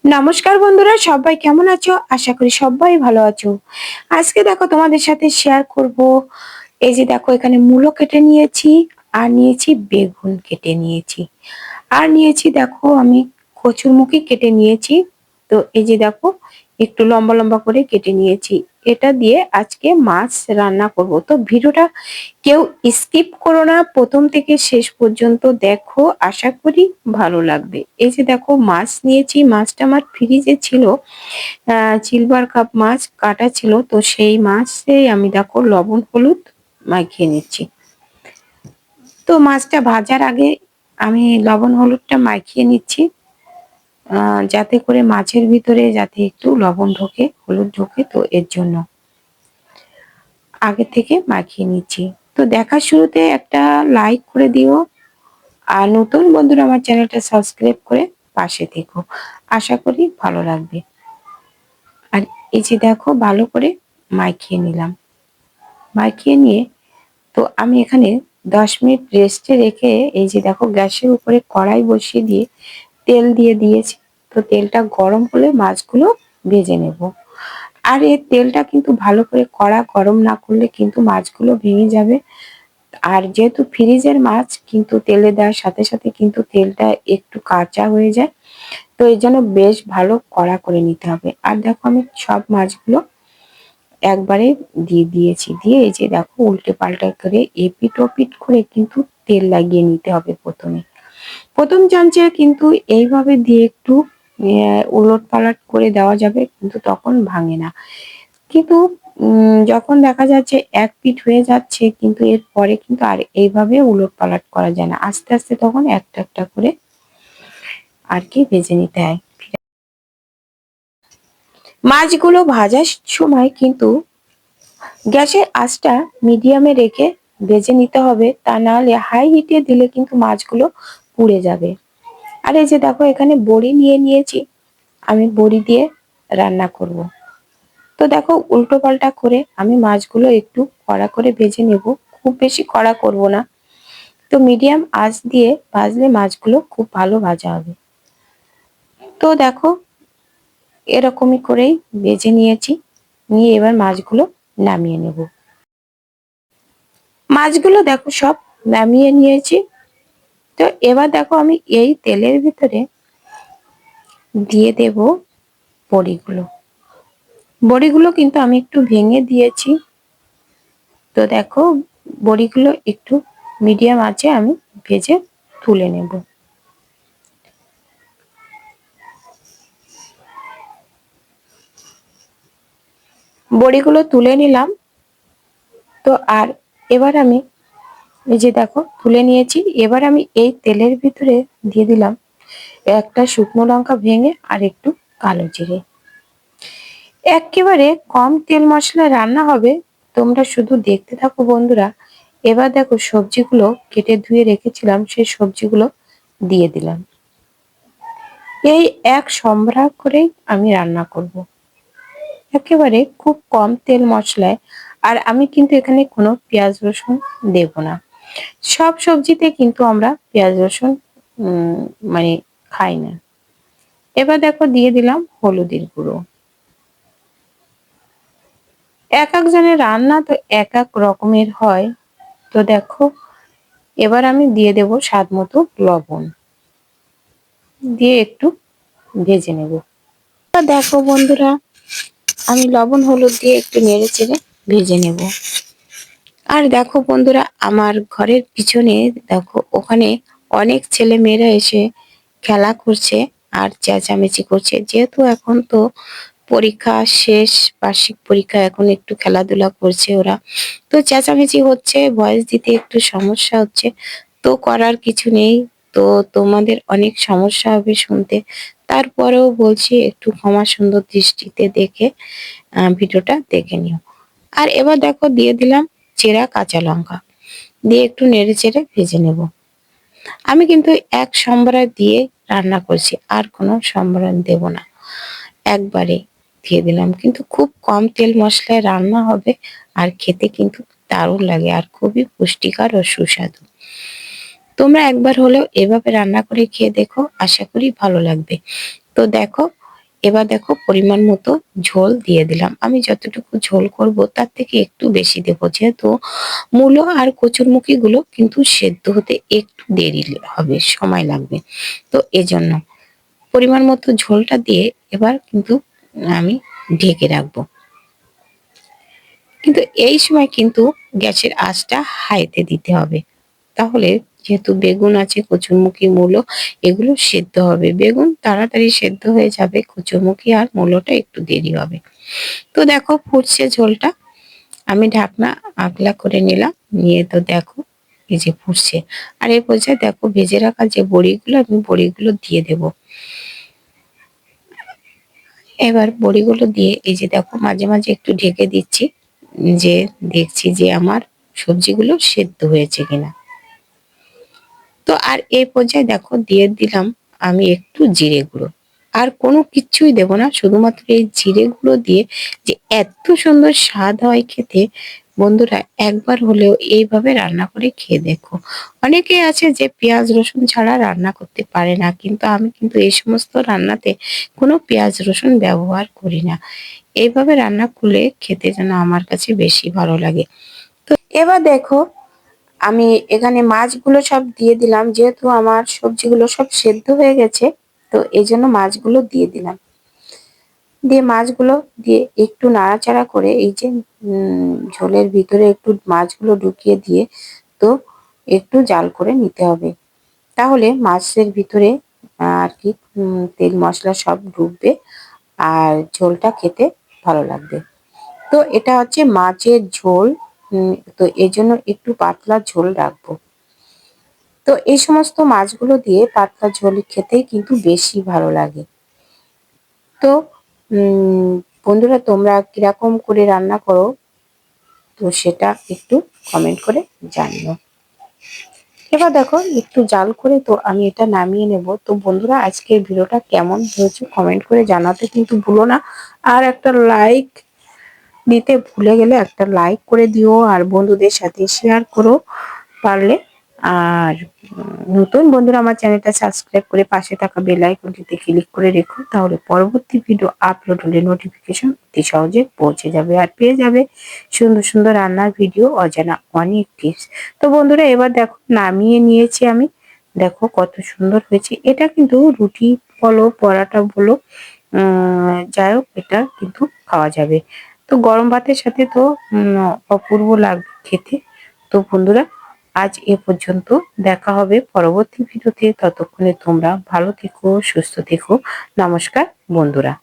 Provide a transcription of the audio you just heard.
নমস্কার বন্ধুরা, সবাই কেমন আছো? আশা করি সবাই ভালো আছো। আজকে দেখো তোমাদের সাথে শেয়ার করব, এই যে দেখো এখানে মূলো কেটে নিয়েছি, আর নিয়েছি বেগুন কেটে নিয়েছি, আর নিয়েছি দেখো আমি কচুরমুখী কেটে নিয়েছি। তো এই যে দেখো একটু লম্বা লম্বা করে কেটে নিয়েছি। এটা দিয়ে আজকে মাছ রান্না করব। তো ভিডিওটা কেউ স্কিপ করো না, প্রথম থেকে শেষ পর্যন্ত দেখো, আশা করি ভালো লাগবে। এই যে দেখো মাছ নিয়েছি, মাছটা আমার ফ্রিজে ছিল, সিলভার কাপ মাছ কাটা ছিল। তো সেই মাছে আমি দেখো লবণ হলুদ মাখিয়ে নিচ্ছি। তো মাছটা ভাজার আগে আমি লবণ হলুদটা মাখিয়ে নিচ্ছি, যাতে করে মাছের ভিতরে যাতে একটু লবণ ঢোকে, হলুদ ঢোকে। তো এর জন্য আগে থেকে মাখিয়ে নিচ্ছি। তো দেখার শুরুতে একটা লাইক করে দিও, আর নতুন বন্ধুরা আমার চ্যানেলটা সাবস্ক্রাইব করে পাশে থেকো, আশা করি ভালো লাগবে। আর এই যে দেখো ভালো করে মাখিয়ে নিলাম। মাখিয়ে নিয়ে তো আমি এখানে 10 মিনিট রেস্টে রেখে, এই যে দেখো গ্যাসের উপরে কড়াই বসিয়ে দিয়ে তেল দিয়ে দিয়েছি। তো তেলটা গরম হলে মাছগুলো ভেজে নেব। আর এর তেলটা কিন্তু ভালো করে কড়া গরম না করলে কিন্তু মাছগুলো ভেঙে যাবে। আর যেহেতু ফ্রিজের মাছ, কিন্তু তেলে দেওয়ার সাথে সাথে কিন্তু তেলটা একটু কাঁচা হয়ে যায়। তো এই জন্য বেশ ভালো কড়া করে নিতে হবে। আর দেখো আমি সব মাছগুলো একবারে দিয়ে দিয়েছি, দিয়ে এই যে দেখো উল্টে পাল্টা করে এপিট ওপিট করে কিন্তু তেল লাগিয়ে নিতে হবে। প্রথম চামচে কিন্তু এইভাবে দিয়ে একটু উলট পালট করে দেওয়া যাবে, কিন্তু তখন ভাঙে না। কিন্তু যখন দেখা যাচ্ছে এক পিঠ হয়ে যাচ্ছে, কিন্তু এর পরে কিন্তু আর এইভাবে উলট পালট করা যায় না, আস্তে আস্তে তখন একটা একটা করে আর কি ভেজে নিতে হয়। মাছগুলো ভাজার সময় কিন্তু গ্যাসের আঁচটা মিডিয়ামে রেখে ভেজে নিতে হবে, তা নাহলে হাই হিটে দিলে কিন্তু মাছগুলো পুড়ে যাবে। আর এই যে দেখো এখানে বড়ি নিয়ে নিয়েছি, আমি বড়ি দিয়ে রান্না করব। তো দেখো উল্টো পাল্টা করে আমি মাছগুলো একটু কড়া করে ভেজে নেব, খুব বেশি কড়া করব না। তো মিডিয়াম আঁচ দিয়ে ভাজলে মাছগুলো খুব ভালো ভাজা হবে। তো দেখো এরকমই করেই ভেজে নিয়েছি, নিয়ে এবার মাছগুলো নামিয়ে নেব। মাছগুলো দেখো সব নামিয়ে নিয়েছি। তো এবার দেখো আমি এই তেলের ভিতরে দিয়ে দেব বড়িগুলো। বড়িগুলো কিন্তু আমি একটু ভেঙে দিয়েছি। তো দেখো বড়িগুলো একটু মিডিয়াম আঁচে আমি ভেজে তুলে নেব। বড়িগুলো তুলে নিলাম। তো আর এবার আমি এই যে দেখো তুলে নিয়েছি, এবার আমি এই তেলের ভিতরে দিয়ে দিলাম একটা শুকনো লঙ্কা ভেঙে আর একটু কালো জিরে। একেবারে কম তেল মশলায় রান্না হবে, তোমরা শুধু দেখতে থাকো বন্ধুরা। এবার দেখো সবজিগুলো কেটে ধুয়ে রেখেছিলাম, সেই সবজিগুলো দিয়ে দিলাম। এই এক সম্ভার করেই আমি রান্না করব, একেবারে খুব কম তেল মশলায়। আর আমি কিন্তু এখানে কোনো পেঁয়াজ রসুন দেব না। সব সবজিতে কিন্তু আমরা পেঁয়াজ রসুন উম মানে খাই না। এবার দেখো দিয়ে দিলাম হলুদের গুঁড়ো। এক একজনের রান্না তো এক এক রকমের হয়। তো দেখো এবার আমি দিয়ে দেব স্বাদ মতো লবণ, দিয়ে একটু ভেজে নেব। দেখো বন্ধুরা আমি লবণ হলুদ দিয়ে একটু নেড়ে চেড়ে ভেজে নেব। আর দেখো বন্ধুরা আমার ঘরের পিছনে দেখো ওখানে অনেক ছেলে মেয়েরা এসে খেলা করছে আর চেঁচামেচি করছে। যেহেতু এখন তো পরীক্ষা শেষ, বার্ষিক পরীক্ষা, এখন একটু খেলাধুলা করছে ওরা। তো চেঁচামেচি হচ্ছে, ভয়েস দিতে একটু সমস্যা হচ্ছে। তো করার কিছু নেই। তো তোমাদের অনেক সমস্যা হবে শুনতে, তারপরেও বলছি একটু ক্ষমা সুন্দর দৃষ্টিতে দেখে ভিডিওটা দেখে নিও। আর এবার দেখো দিয়ে দিলাম চেরা কাঁচা লঙ্কা, দিয়ে একটু নেড়ে চেড়ে ভেজে নেব। আমি কিন্তু এক সম্বরা দিয়ে রান্না করছি, আর কোনো সম্বরণ দেব না, একবারে দিয়ে দিলাম। কিন্তু খুব কম তেল মশলায় রান্না হবে, আর খেতে কিন্তু দারুণ লাগে আর খুবই পুষ্টিকর ও সুস্বাদু। তোমরা একবার হলেও এভাবে রান্না করে খেয়ে দেখো, আশা করি ভালো লাগবে। তো দেখো এবার দেখো পরিমাণ মতো ঝোল দিয়ে দিলাম। আমি যতটুকু ঝোল করব তার থেকে একটু বেশি দেবো, যেহেতু মূলো আর কচুরমুখী গুলো কিন্তু সেদ্ধ হতে একটু দেরি হবে, সময় লাগবে। তো এজন্য পরিমাণ মতো ঝোলটা দিয়ে এবার কিন্তু আমি ঢেকে রাখবো। কিন্তু এই সময় কিন্তু গ্যাসের আঁচটা হাইতে দিতে হবে, তাহলে যেহেতু বেগুন আছে, কচুরমুখী, মূলো এগুলো সেদ্ধ হবে। বেগুন তাড়াতাড়ি সেদ্ধ হয়ে যাবে, কচুরমুখী আর মূলোটা একটু দেরি হবে। তো দেখো ফুটছে ঝোলটা, আমি ঢাকনা আগলা করে নিলাম, নিয়ে তো দেখো এই যে ফুটছে। আর এই পর্যায়ে দেখো ভেজে রাখা যে বড়িগুলো, আমি বড়িগুলো দিয়ে দেব। এবার বড়িগুলো দিয়ে এই যে দেখো মাঝে মাঝে একটু ঢেকে দিচ্ছি, যে দেখছি যে আমার সবজিগুলো সেদ্ধ হয়েছে কিনা। তো আর এই পর্যায়ে দেখো দিয়ে দিলাম আমি একটু জিরে গুঁড়ো। আর কোনো কিচ্ছুই দেব না, শুধুমাত্র এই জিরে গুঁড়ো দিয়ে যে এত সুন্দর স্বাদ হয় খেতে, বন্ধুরা একবার হলেও এইভাবে রান্না করে খেয়ে দেখো। অনেকে আছে যে পেঁয়াজ রসুন ছাড়া রান্না করতে পারে না, কিন্তু আমি কিন্তু এই সমস্ত রান্নাতে কোনো পেঁয়াজ রসুন ব্যবহার করি না। এইভাবে রান্না করলে খেতে যেন আমার কাছে বেশি ভালো লাগে। তো এবার দেখো আমি এখানে মাছগুলো সব দিয়ে দিলাম, যেহেতু আমার সবজিগুলো সব সেদ্ধ হয়ে গেছে, তো এই জন্য মাছগুলো দিয়ে দিলাম। দিয়ে মাছগুলো দিয়ে একটু নাড়াচাড়া করে এই যে ঝোলের ভিতরে একটু মাছগুলো ঢুকিয়ে দিয়ে তো একটু জাল করে নিতে হবে, তাহলে মাছের ভিতরে আর কি তেল মশলা সব ঢুকবে আর ঝোলটা খেতে ভালো লাগবে। তো এটা হচ্ছে মাছের ঝোল, তো এই জন্য একটু পাতলা ঝোল রাখবো। তো এই সমস্ত মাছগুলো দিয়ে পাতলা ঝোল খেতেই কিন্তু বেশি ভালো লাগে। তো বন্ধুরা তোমরা কিরকম করে রান্না করো, তো সেটা একটু কমেন্ট করে জানিও। এবার দেখো একটু জাল করে তো আমি এটা নামিয়ে নেব। তো বন্ধুরা আজকের ভিডিওটা কেমন হয়েছে কমেন্ট করে জানাতে কিন্তু ভুলো না। আর একটা লাইক দিতে ভুলে গেলে একটা লাইক করে দিও, আর বন্ধুদের সাথে শেয়ার করো পারলে। আর নতুন বন্ধুরা আমার চ্যানেলটা সাবস্ক্রাইব করে পাশে থাকা বেল আইকনটিতে ক্লিক করে রেখো, তাহলে পরবর্তী ভিডিও আপলোড হলে নোটিফিকেশন অতি সহজে পৌঁছে যাবে আর পেয়ে যাবে সুন্দর সুন্দর রান্নার ভিডিও, অজানা অনেক টিপস। তো বন্ধুরা এবার দেখো নামিয়ে নিয়েছি আমি, দেখো কত সুন্দর হয়েছে। এটা কিন্তু রুটি বলো পরাটা বলো, যাই হোক এটা কিন্তু খাওয়া যাবে। তো গরম ভাতের সাথে তো অপূর্ব লাগবে খেতে। তো বন্ধুরা আজ এ পর্যন্ত, দেখা হবে পরবর্তী ভিডিওতে। ততক্ষণে তোমরা ভালো থেকো, সুস্থ থেকো। নমস্কার বন্ধুরা।